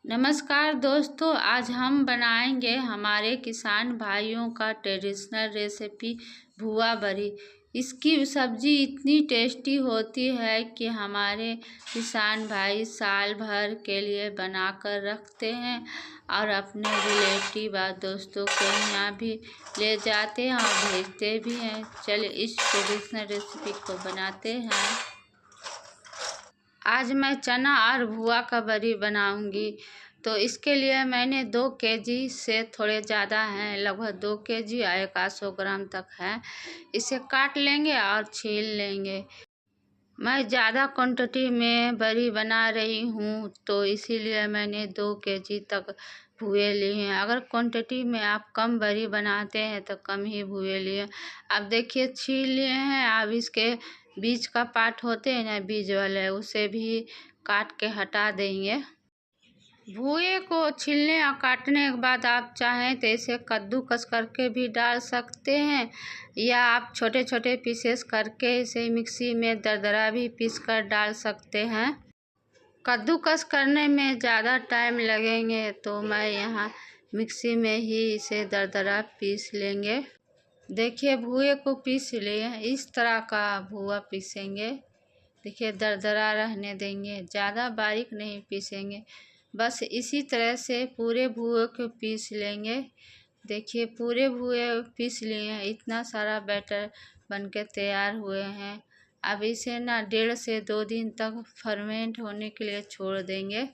नमस्कार दोस्तों, आज हम बनाएंगे हमारे किसान भाइयों का ट्रेडिशनल रेसिपी भुआ बरी। इसकी सब्जी इतनी टेस्टी होती है कि हमारे किसान भाई साल भर के लिए बनाकर रखते हैं और अपने रिलेटिव और दोस्तों के यहाँ भी ले जाते हैं और भेजते भी हैं। चलिए इस ट्रेडिशनल रेसिपी को बनाते हैं। आज मैं चना और भुआ का बरी बनाऊंगी। तो इसके लिए मैंने 2 केजी से थोड़े ज़्यादा हैं, लगभग 2 केजी या 100 ग्राम तक है। इसे काट लेंगे और छील लेंगे। मैं ज़्यादा क्वांटिटी में बरी बना रही हूँ तो इसीलिए मैंने 2 केजी तक भुए लिए हैं। अगर क्वांटिटी में आप कम बरी बनाते हैं तो कम ही भुए लिए। अब देखिए छील लिए हैं। अब इसके बीज का पार्ट होते हैं ना, बीज वाले, उसे भी काट के हटा देंगे। भुए को छीलने और काटने के बाद आप चाहें तो इसे कद्दूकस करके भी डाल सकते हैं या आप छोटे छोटे पीसेस करके इसे मिक्सी में दरदरा भी पीस कर डाल सकते हैं। कद्दूकस करने में ज़्यादा टाइम लगेंगे तो मैं यहाँ मिक्सी में ही इसे दरदरा पीस लेंगे। देखिए भुए को पीस लिए, इस तरह का भुआ पीसेंगे। देखिए दरदरा रहने देंगे, ज़्यादा बारीक नहीं पीसेंगे, बस इसी तरह से पूरे भुए को पीस लेंगे। देखिए पूरे भुए पीस लिए हैं, इतना सारा बैटर बनके तैयार हुए हैं। अब इसे ना 1.5 से 2 दिन तक फर्मेंट होने के लिए छोड़ देंगे।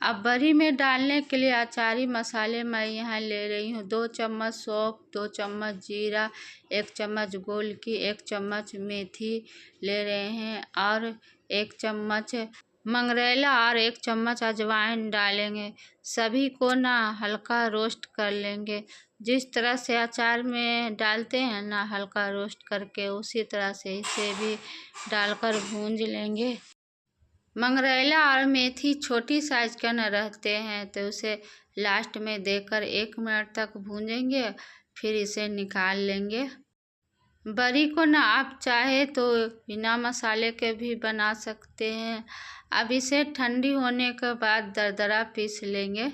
अब बरी में डालने के लिए अचारी मसाले मैं यहाँ ले रही हूँ 2 चम्मच सौंफ, 2 चम्मच जीरा, 1 चम्मच गोलकी, 1 चम्मच मेथी ले रहे हैं और 1 चम्मच मंगरेला और 1 चम्मच अजवाइन डालेंगे। सभी को ना हल्का रोस्ट कर लेंगे। जिस तरह से अचार में डालते हैं ना हल्का रोस्ट करके, उसी तरह से इसे भी डालकर भूंज लेंगे। मंगरेला और मेथी छोटी साइज का न रहते हैं तो उसे लास्ट में देकर 1 मिनट तक भूंजेंगे, फिर इसे निकाल लेंगे। बरी को ना आप चाहे तो बिना मसाले के भी बना सकते हैं। अब इसे ठंडी होने के बाद दरदरा पीस लेंगे।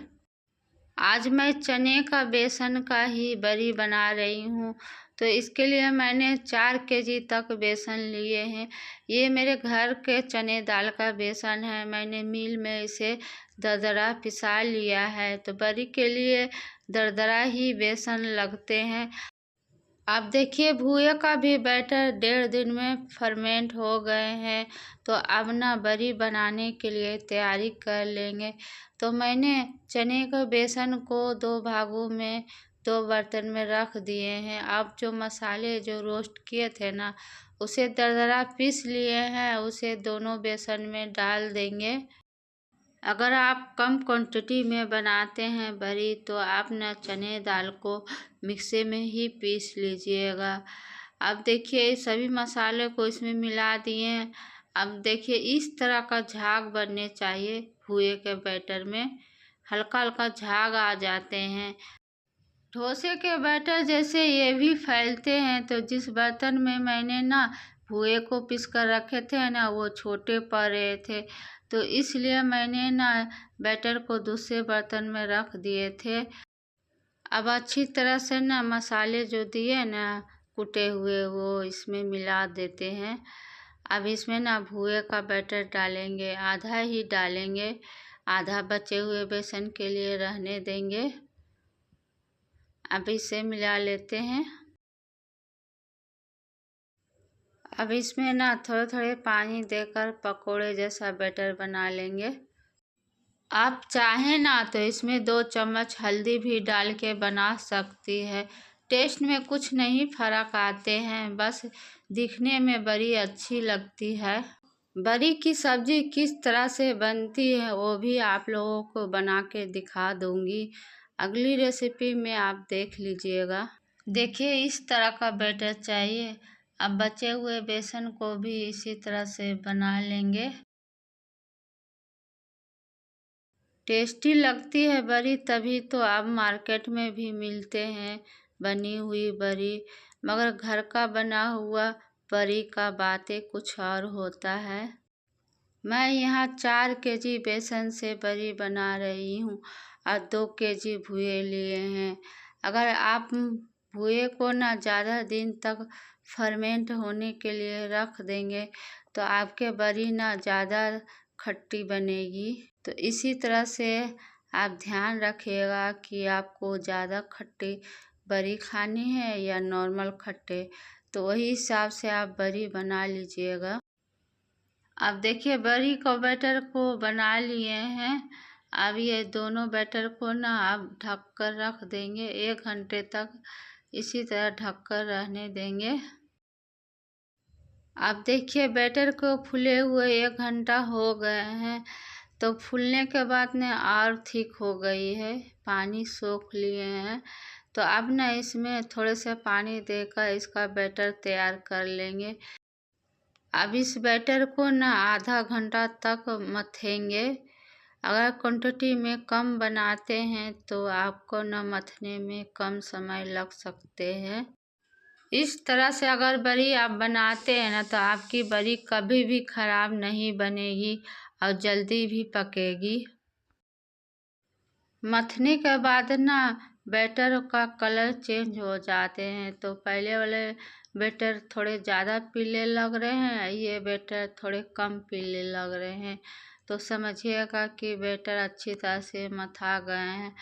आज मैं चने का बेसन का ही बरी बना रही हूँ तो इसके लिए मैंने 4 केजी तक बेसन लिए हैं। ये मेरे घर के चने दाल का बेसन है। मैंने मिल में इसे दरदरा पिसा लिया है। तो बरी के लिए दरदरा ही बेसन लगते हैं। अब देखिए भुए का भी बैटर 1.5 दिन में फर्मेंट हो गए हैं तो अब ना बरी बनाने के लिए तैयारी कर लेंगे। तो मैंने चने के बेसन को 2 भागों में 2 बर्तन में रख दिए हैं। अब जो मसाले जो रोस्ट किए थे ना, उसे दरदरा पीस लिए हैं, उसे दोनों बेसन में डाल देंगे। अगर आप कम क्वांटिटी में बनाते हैं बरी तो आप ना चने दाल को मिक्सी में ही पीस लीजिएगा। अब देखिए सभी मसाले को इसमें मिला दिए। अब देखिए इस तरह का झाग बनने चाहिए। भुए के बैटर में हल्का हल्का झाग आ जाते हैं। डोसे के बैटर जैसे ये भी फैलते हैं। तो जिस बर्तन में मैंने ना भुए को पीस कर रखे थे ना, वो छोटे पड़ रहे थे तो इसलिए मैंने ना बैटर को दूसरे बर्तन में रख दिए थे। अब अच्छी तरह से ना मसाले जो दिए ना कुटे हुए, वो इसमें मिला देते हैं। अब इसमें ना भुए का बैटर डालेंगे, आधा ही डालेंगे, आधा बचे हुए बेसन के लिए रहने देंगे। अब इसे मिला लेते हैं। अब इसमें ना थोड़े थोड़े पानी देकर पकोड़े जैसा बैटर बना लेंगे। आप चाहें ना तो इसमें 2 चम्मच हल्दी भी डाल के बना सकती है। टेस्ट में कुछ नहीं फर्क आते हैं, बस दिखने में बड़ी अच्छी लगती है। बरी की सब्जी किस तरह से बनती है वो भी आप लोगों को बना के दिखा दूंगी अगली रेसिपी में, आप देख लीजिएगा। देखिए इस तरह का बैटर चाहिए। अब बचे हुए बेसन को भी इसी तरह से बना लेंगे। टेस्टी लगती है बरी तभी तो अब मार्केट में भी मिलते हैं बनी हुई बरी, मगर घर का बना हुआ बरी का बातें कुछ और होता है। मैं यहाँ 4 केजी बेसन से बड़ी बना रही हूँ और 2 केजी भुए लिए हैं। अगर आप भुए को ना ज़्यादा दिन तक फर्मेंट होने के लिए रख देंगे तो आपके बड़ी ना ज़्यादा खट्टी बनेगी। तो इसी तरह से आप ध्यान रखिएगा कि आपको ज़्यादा खट्टी बड़ी खानी है या नॉर्मल खट्टे, तो वही हिसाब से आप बड़ी बना लीजिएगा। अब देखिए बड़ी को बैटर को बना लिए हैं। अब ये दोनों बैटर को ना आप ढक कर रख देंगे 1 घंटे तक, इसी तरह ढक कर रहने देंगे। अब देखिए बैटर को फूले हुए 1 घंटा हो गए हैं, तो फूलने के बाद में और थिक हो गई है, पानी सोख लिए हैं। तो अब ना इसमें थोड़े से पानी देकर इसका बैटर तैयार कर लेंगे। अब इस बैटर को ना आधा घंटा तक मथेंगे। अगर क्वांटिटी में कम बनाते हैं तो आपको ना मथने में कम समय लग सकते हैं। इस तरह से अगर बड़ी आप बनाते हैं ना तो आपकी बड़ी कभी भी खराब नहीं बनेगी और जल्दी भी पकेगी। मथने के बाद ना बैटर का कलर चेंज हो जाते हैं, तो पहले वाले बैटर थोड़े ज़्यादा पीले लग रहे हैं, ये बैटर थोड़े कम पीले लग रहे हैं। तो समझिएगा कि बैटर अच्छी तरह से मथा गए हैं।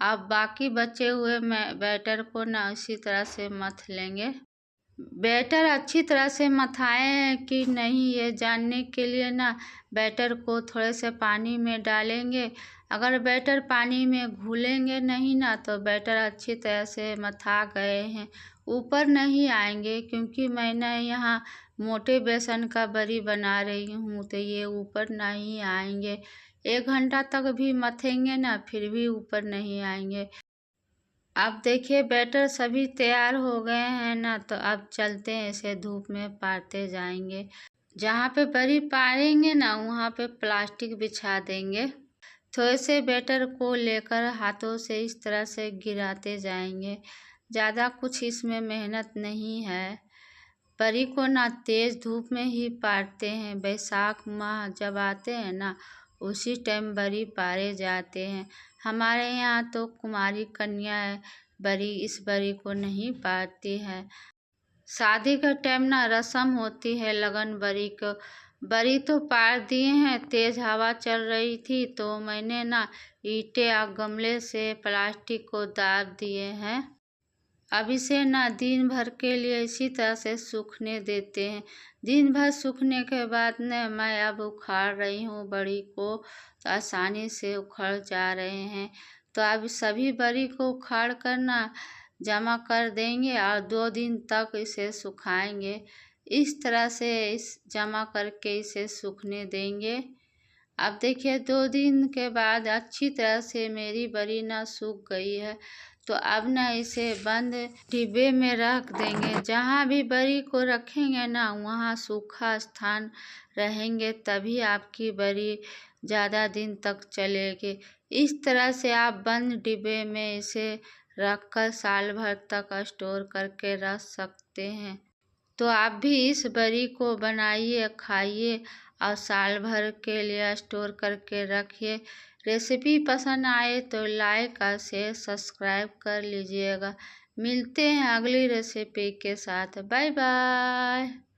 अब बाकी बचे हुए बैटर को ना इसी तरह से मथ लेंगे। बैटर अच्छी तरह से मथाए हैं कि नहीं ये जानने के लिए ना बैटर को थोड़े से पानी में डालेंगे। अगर बैटर पानी में घुलेंगे नहीं ना तो बैटर अच्छी तरह से मथा गए हैं, ऊपर नहीं आएंगे, क्योंकि मैंने यहाँ मोटे बेसन का बड़ी बना रही हूँ तो ये ऊपर नहीं आएंगे। 1 घंटा तक भी मथेंगे ना फिर भी ऊपर नहीं आएंगे। अब देखिए बैटर सभी तैयार हो गए हैं ना, तो अब चलते हैं इसे धूप में पारते जाएंगे। जहाँ पे बड़ी पारेंगे ना वहाँ पे प्लास्टिक बिछा देंगे। थोड़े से बैटर को लेकर हाथों से इस तरह से गिराते जाएंगे। ज़्यादा कुछ इसमें मेहनत नहीं है। बड़ी को ना तेज़ धूप में ही पारते हैं। बैसाख माह जब आते हैं ना उसी टाइम बड़ी पारे जाते हैं। हमारे यहाँ तो कुमारी कन्या बड़ी इस बड़ी को नहीं पारती है। शादी के टाइम ना रस्म होती है लगन बड़ी को। बड़ी तो पार दिए हैं, तेज़ हवा चल रही थी तो मैंने ना ईंटें और गमले से प्लास्टिक को दाब दिए हैं। अब इसे ना दिन भर के लिए इसी तरह से सूखने देते हैं। दिन भर सूखने के बाद न मैं अब उखाड़ रही हूँ बड़ी को, तो आसानी से उखड़ जा रहे हैं। तो अब सभी बड़ी को उखाड़ कर ना जमा कर देंगे और 2 दिन तक इसे सुखाएंगे। इस तरह से इस जमा करके इसे सूखने देंगे। अब देखिए 2 दिन के बाद अच्छी तरह से मेरी बड़ी ना सूख गई है, तो अब ना इसे बंद डिब्बे में रख देंगे। जहाँ भी बड़ी को रखेंगे ना वहाँ सूखा स्थान रहेंगे, तभी आपकी बड़ी ज़्यादा दिन तक चलेगी। इस तरह से आप बंद डिब्बे में इसे रखकर साल भर तक स्टोर करके रख सकते हैं। तो आप भी इस बड़ी को बनाइए, खाइए और साल भर के लिए स्टोर करके रखिए। रेसिपी पसंद आए तो लाइक और शेयर सब्सक्राइब कर लीजिएगा। मिलते हैं अगली रेसिपी के साथ। Bye bye.